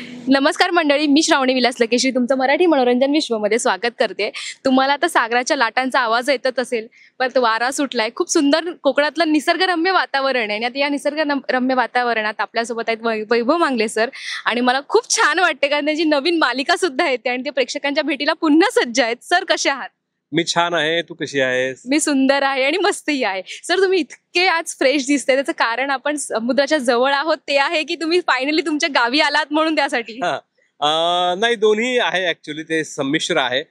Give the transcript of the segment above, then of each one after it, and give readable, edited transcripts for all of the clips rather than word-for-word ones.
नमस्कार मंडळी, मी श्रावणी विलास लकेश्री तुमचं मराठी मनोरंजन विश्वमध्ये स्वागत करते. तुम्हाला आता सागराच्या लाटांचा आवाज येतच असेल, पण वारा सुटलाय. खूप सुंदर कोकणातलं निसर्गरम्य वातावरण आहे आणि आता या निसर्गरम्य वातावरणात आपल्यासोबत आहेत वैभव मांगले सर. आणि मला खूप छान वाटते कारण त्यांची नवीन मालिका सुद्धा येते आणि ते प्रेक्षकांच्या भेटीला पुन्हा सज्ज आहेत. सर कसे आहात? मी छान आहे. तू कशी आहेस? मी सुंदर आहे आणि मस्तही आहे. सर तुम्ही इतके आज फ्रेश दिसते, त्याचं कारण आपण समुद्राच्या जवळ आहोत ते आहे की तुम्ही फायनली तुमच्या गावी आलात म्हणून त्यासाठी? नाही, दोन्ही आहे. ऍक्च्युली ते संमिश्र आहे.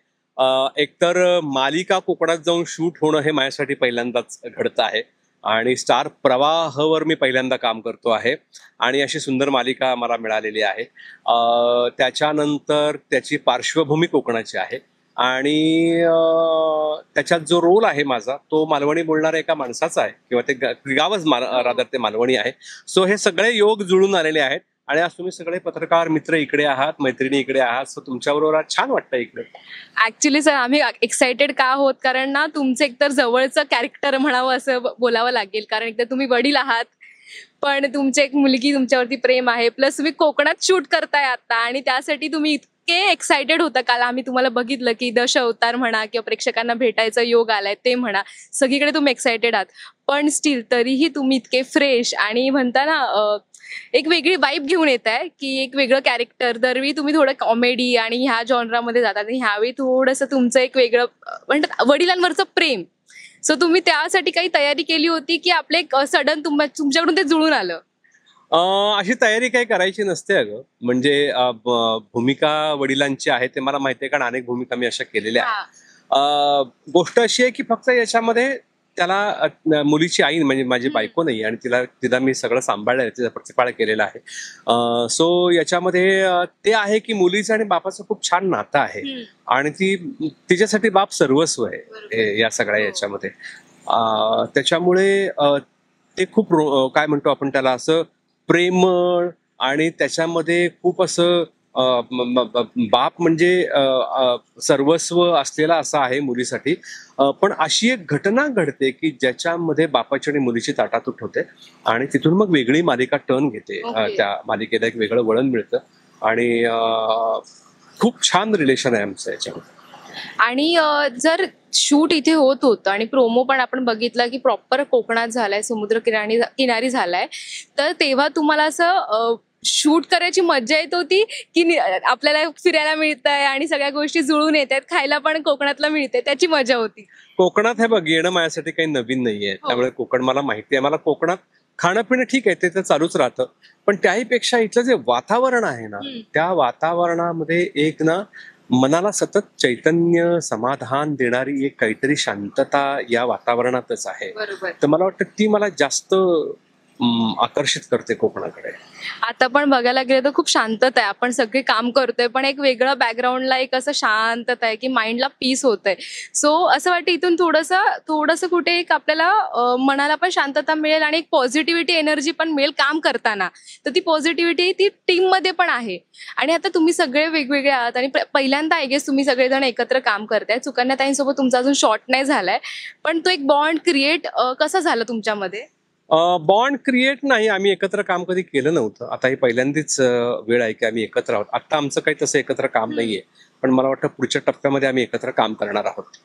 एकतर मालिका कोकणात जाऊन शूट होणं हे माझ्यासाठी पहिल्यांदाच घडतं आहे आणि स्टार प्रवाहवर मी पहिल्यांदा काम करतो आहे आणि अशी सुंदर मालिका मला मिळालेली आहे. त्याच्यानंतर त्याची पार्श्वभूमी कोकणाची आहे आणि त्याच्यात जो रोल आहे माझा तो मालवणी बोलणाऱ्या एका माणसाचा आहे किंवा ते गावच रादर ते मालवणी आहे. सो हे सगळे योग जुळून आलेले आहेत आणि आज तुम्ही सगळे पत्रकार मित्र इकडे आहात, मैत्रिणी इकडे आहात. सो तुमच्याबरोबर आज छान वाटतं इकडे. ऍक्च्युली सर आम्ही एक्साइटेड का आहोत कारण ना तुमचं एकतर जवळचं कॅरेक्टर म्हणावं असं बोलावं लागेल, कारण एकतर तुम्ही वडील आहात पण तुमची एक मुलगी तुमच्यावरती प्रेम आहे, प्लस तुम्ही कोकणात शूट करताय आता आणि त्यासाठी तुम्ही इतके एक्साइटेड होता. काल आम्ही तुम्हाला बघितलं की दश अवतार म्हणा किंवा प्रेक्षकांना भेटायचा योग आलाय ते म्हणा, सगळीकडे तुम्ही एक्साइटेड आहात. पण स्टील तरीही तुम्ही इतके फ्रेश आणि म्हणता ना एक वेगळी वाईब घेऊन येत आहे की एक वेगळं कॅरेक्टर. दरवेळी तुम्ही थोडं कॉमेडी आणि ह्या जॉनरामध्ये जातात आणि ह्यावेळी थोडंसं तुमचं एक वेगळं म्हणतात वडिलांवरचं प्रेम. सो तुम्ही त्यासाठी काही तयारी केली होती की आपले सडन तुमच्याकडून ते जुळून आलं? अशी तयारी काही करायची नसते अगं. म्हणजे भूमिका वडिलांची आहे ते मला माहिती आहे, कारण अनेक भूमिका मी अशा केलेल्या आहेत. गोष्ट अशी आहे की फक्त याच्यामध्ये त्याला मुलीची आई म्हणजे माझी बायको नाही आणि तिला मी सगळं सांभाळलंय, तिचा प्रतिपाळ केलेला आहे. सो याच्यामध्ये ते आहे की मुलीचं आणि बापाचं खूप छान नातं आहे आणि तिच्यासाठी बाप सर्वस्व आहे या सगळ्या याच्यामध्ये. त्याच्यामुळे ते खूप काय म्हणतो आपण त्याला, असं प्रेमळ आणि त्याच्यामध्ये खूप असं बाप म्हणजे सर्वस्व असलेला असा आहे मुलीसाठी. पण अशी एक घटना घडते की ज्याच्यामध्ये बापाची आणि मुलीची ताटातूट होते आणि तिथून मग वेगळी मालिका टर्न घेते. त्या मालिकेला एक वेगळं वळण मिळतं आणि खूप छान रिलेशन आहे आमचं याच्यामध्ये. आणि जर शूट इथे होत होतं आणि प्रोमो पण आपण बघितला की प्रॉपर कोकणात झालाय, समुद्र किनारी झालाय, तर तेव्हा तुम्हाला असं शूट करायची मज्जा येत होती की आपल्याला फिरायला मिळतंय आणि सगळ्या गोष्टी जुळून येत आहेत, खायला पण कोकणातला मिळते त्याची मजा होती? कोकणात हे बघ, येणं माझ्यासाठी काही नवीन नाहीये, त्यामुळे कोकण मला माहिती आहे. मला कोकणात खाणं पिणं ठीक आहे, ते तर चालूच राहतं, पण त्याहीपेक्षा इथलं जे वातावरण आहे ना, त्या वातावरणामध्ये एक ना मनाला सतत चैतन्य समाधान देणारी एक काहीतरी शांतता या वातावरणातच आहे. तर मला वाटतं ती मला जास्त आकर्षित करते कोकणाकडे. आता पण बघायला गेलं तर खूप शांतता आहे, आपण सगळे काम करतोय पण एक वेगळं बॅकग्राऊंडला एक असं शांतता आहे की माइंडला पीस होतंय. सो असं वाटतं इथून थोडंसं कुठे एक आपल्याला मनाला पण शांतता मिळेल आणि एक पॉझिटिव्हिटी एनर्जी पण मिळेल काम करताना. तर ती पॉझिटिव्हिटी ती टीम मध्ये पण आहे. आणि आता तुम्ही सगळे वेगवेगळे आहात आणि पहिल्यांदा आय गेस तुम्ही सगळेजण एकत्र काम करताय. सुकन्याताईंसोबत तुमचा अजून शॉट नाही झालाय, पण तो एक बॉन्ड क्रिएट कसा झाला तुमच्यामध्ये? बॉन्ड क्रिएट नाही, आम्ही एकत्र काम कधी केलं नव्हतं. आता ही पहिल्यांदाच वेळ आहे की आम्ही एकत्र आहोत. आता आमचं काही तसं एकत्र काम नाहीये, पण मला वाटतं पुढच्या टप्प्यामध्ये आम्ही एकत्र काम करणार आहोत.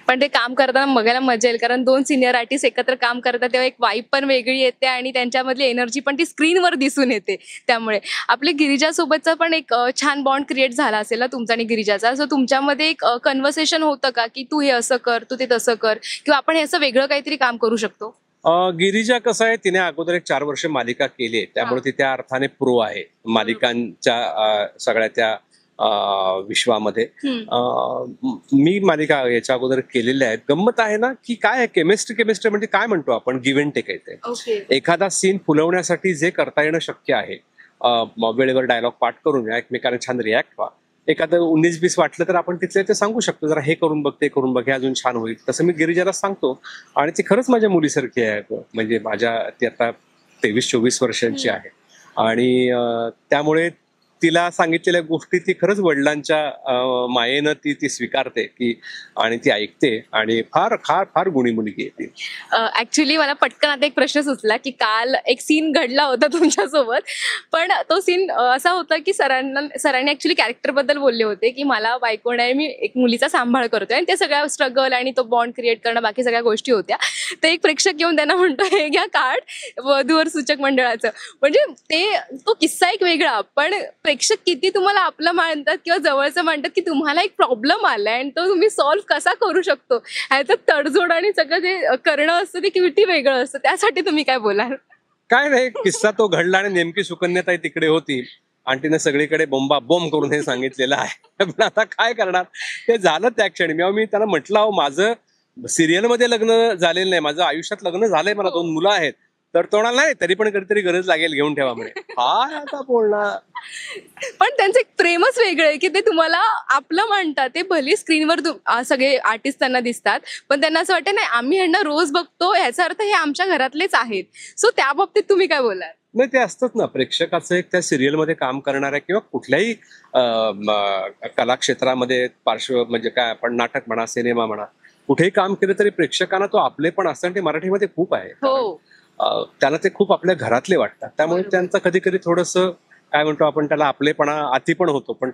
पण ते काम करताना बघायला मजा येईल, कारण दोन सिनियर आर्टिस्ट एकत्र काम करतात तेव्हा एक वाईब पण वेगळी येते आणि त्यांच्यामधली एनर्जी पण ती स्क्रीनवर दिसून येते. त्यामुळे आपले गिरिजासोबतचा पण एक छान बॉन्ड क्रिएट झाला असेल ना तुमचा आणि गिरिजाचा. सो तुमच्यामध्ये एक कन्व्हर्सेशन होतं का की तू हे असं कर, तू ते तसं कर, किंवा आपण हे असं वेगळं काहीतरी काम करू शकतो? गिरिजा कसं आहे, तिने अगोदर एक 4 वर्ष मालिका केली आहे, त्यामुळे ती त्या अर्थाने प्रो आहे मालिकांच्या सगळ्या त्या विश्वामध्ये. मी मालिका याच्या अगोदर केलेल्या आहेत. गंमत आहे ना की काय आहे, केमिस्ट्री म्हणजे काय म्हणतो आपण, गिव्ह अँड टेक आहे. एखादा सीन फुलवण्यासाठी जे करता येणं शक्य आहे, वेळेवर डायलॉग पाठ करून एकमेकांना छान रिॲक्ट व्हा, एखादं 19-20 वाटलं तर आपण तिथले ते सांगू शकतो, जरा हे करून बघ, ते करून बघ, हे अजून छान होईल. तसं मी गिरिजाला सांगतो आणि ती खरंच माझ्या मुलीसारखी आहे. म्हणजे ती आता 23-24 वर्षांची आहे आणि त्यामुळे तिला सांगितलेल्या गोष्टी ती खरंच वडिलांच्या मायेनं ती स्वीकारते की आणि ती ऐकते आणि फार फार फार गुणी मुलगी आहे ती. ऍक्च्युली मला पटकन आता एक प्रश्न सुचला की काल एक सीन घडला होता तुमच्यासोबत, पण तो सीन असा होता की सरांनी ऍक्च्युली कॅरेक्टर बद्दल बोलले होते की मला बायको नाही, मी एक मुलीचा सांभाळ करतोय आणि ते सगळ्या स्ट्रगल आणि तो बॉन्ड क्रिएट करणं बाकी सगळ्या गोष्टी होत्या. तर एक प्रेक्षक येऊन त्यांना म्हणतो हे घ्या कार्ड वधूवर सूचक मंडळाचं. म्हणजे तो किस्सा एक वेगळा, पण प्रेक्षक किती तुम्हाला आपलं मानतात किंवा जवळचं मानतात की तुम्हाला एक प्रॉब्लेम आलाय आणि तो तुम्ही सॉल्व्ह कसा करू शकतो, ह्याचं तडजोड आणि सगळं जे करणं असतं ते किती वेगळं असतं. त्यासाठी तुम्ही काय बोलाल? काय नाही, किस्सा तो घडला आणि नेमकी सुकन्याताई तिकडे होती आणि तिने सगळीकडे बोंबा बोंब करून हे सांगितलेलं आहे. पण आता काय करणार, ते झालं त्या क्षणी. मी त्यांना म्हटलं, अहो माझं सिरियल मध्ये लग्न झालेलं नाही, माझं आयुष्यात लग्न झालंय, मला 2 मुलं आहेत. तर तो म्हणाला, नाही तरी पण कधीतरी गरज लागेल, घेऊन ठेवा म्हणे. काय आता बोलणार. पण त्यांचं एक प्रेमच वेगळं आहे की ते तुम्हाला आपलं मानतात. ते भले स्क्रीनवर सगळे आर्टिस्ट त्यांना दिसतात, पण त्यांना असं वाटतं नाही आम्ही ह्यांना रोज बघतो, ह्याचा अर्थ हे आमच्या घरातलेच आहेत. सो त्या बाबतीत तुम्ही काय बोलाल? नाही, ते असतंच ना, प्रेक्षकाचं एक त्या सिरियलमध्ये काम करणाऱ्या किंवा कुठल्याही कला क्षेत्रामध्ये म्हणजे काय आपण नाटक म्हणा, सिनेमा म्हणा, कुठेही काम केलं तरी प्रेक्षकांना तो आपलेपण असतं आणि ते मराठीमध्ये खूप आहे. हो, त्यांना ते खूप आपल्या घरातले वाटतात. त्यामुळे त्यांचं कधी कधी थोडंसं काय म्हणतो आपण त्याला आपलेपणा अति पण होतो, पण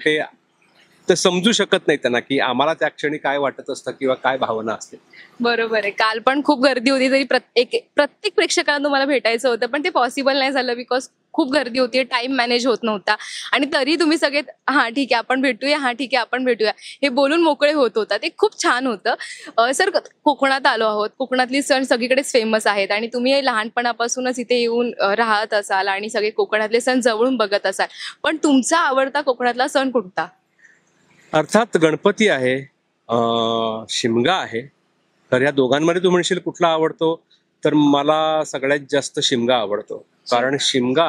ते समजू शकत नाही त्यांना की आम्हाला त्या क्षणी काय वाटत असतं किंवा काय भावना असते. बरोबर आहे. काल पण खूप गर्दी होती, तरी प्रत्येक प्रेक्षकांना तुम्हाला भेटायचं होतं, पण ते पॉसिबल नाही झालं बिकॉज खूप गर्दी होती, टाइम मॅनेज होत नव्हता. आणि तरी तुम्ही सगळे हा ठीक आहे आपण भेटूया, हा ठीक आहे आपण भेटूया हे बोलून मोकळे होत होता. ते खूप छान होतं. सर, कोकणात आलो आहोत, कोकणातली सण सगळीकडेच फेमस आहेत आणि तुम्ही लहानपणापासूनच इथे येऊन राहत असाल आणि सगळे कोकणातले सण जवळून बघत असाल, पण तुमचा आवडता कोकणातला सण कोणता? अर्थात गणपती आहे, शिमगा आहे. तर या दोघांमध्ये तू म्हणशील कुठला आवडतो, तर मला सगळ्यात जास्त शिमगा आवडतो. कारण शिमगा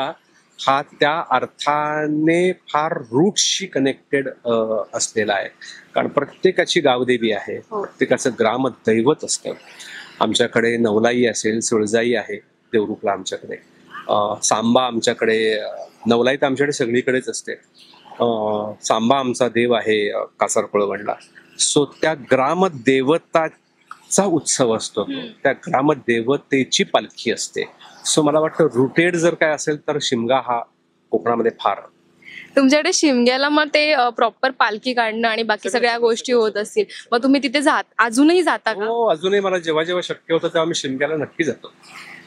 हा त्या अर्थाने फार रूटशी कनेक्टेड असलेला आहे. कारण प्रत्येकाची गावदेवी आहे, प्रत्येकाचं ग्रामदैवत असतं. आमच्याकडे नवलाई असेल, सुळजाई आहे देवरुखला आमच्याकडे, सांबा आमच्याकडे, नवलाई तर आमच्याकडे सगळीकडेच असते. सांबा आमचा देव आहे कासारकोळवणला. सो त्या ग्रामदेवताचा उत्सव असतो, त्या ग्रामदेवतेची पालखी असते. सो मला वाटतं रुटेड जर काय असेल तर शिमगा हा कोकणामध्ये फार. तुमच्याकडे शिमग्याला मग ते प्रॉपर पालखी काढणं आणि बाकी सगळ्या गोष्टी होत असतील, मग तुम्ही तिथे अजूनही जाता का? हो, अजूनही मला जेव्हा जेव्हा शक्य होतं तेव्हा मी शिमग्याला नक्की जातो.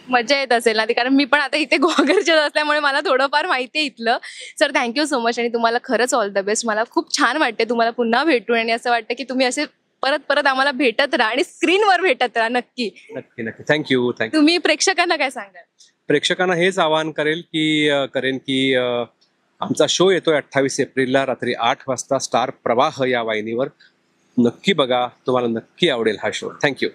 मजा येत असेल ना ती, कारण मी पण आता इथे गोवागरच्या असल्यामुळे मला थोडंफार माहिती आहे इथलं. सर, थँक्यू सो मच आणि तुम्हाला खरंच ऑल द बेस्ट. मला खूप छान वाटते तुम्हाला पुन्हा भेटून आणि असं वाटतं की तुम्ही असे परत परत आम्हाला भेटत राहा आणि स्क्रीनवर भेटत राहा. नक्की नक्की नक्की. थँक्यू. तुम्ही प्रेक्षकांना काय सांगाल? प्रेक्षकांना हेच आवाहन करेन की आमचा शो येतोय 28 एप्रिलला रात्री 8 वाजता स्टार प्रवाह या वाहिनीवर. नक्की बघा, तुम्हाला नक्की आवडेल हा शो. थँक्यू.